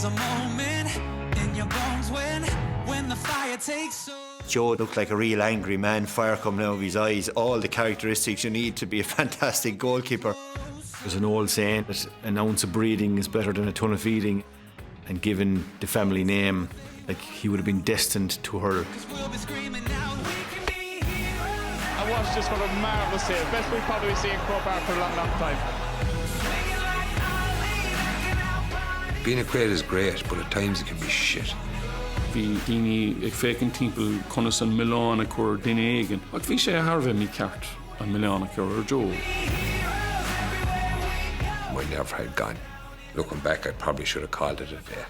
There's a moment in your bones when the fire takes over. Joe looked like a real angry man, fire coming out of his eyes, all the characteristics you need to be a fantastic goalkeeper. There's an old saying that an ounce of breeding is better than a ton of feeding, and given the family name, like, he would have been destined to hurl. We'll be screaming out, we can be heroes. I was just what a marvellous save. Best we've probably seen Croke Park for a long, long time. Being a crate is great, but at times it can be shit. Bhí daoine ag fécinn timpeall conas an Milan chur duine éigin. Ach bhí sé tharbheith mí ceart an Milan chur Joe. My nerve had gone. Looking back, I probably should have called it a day.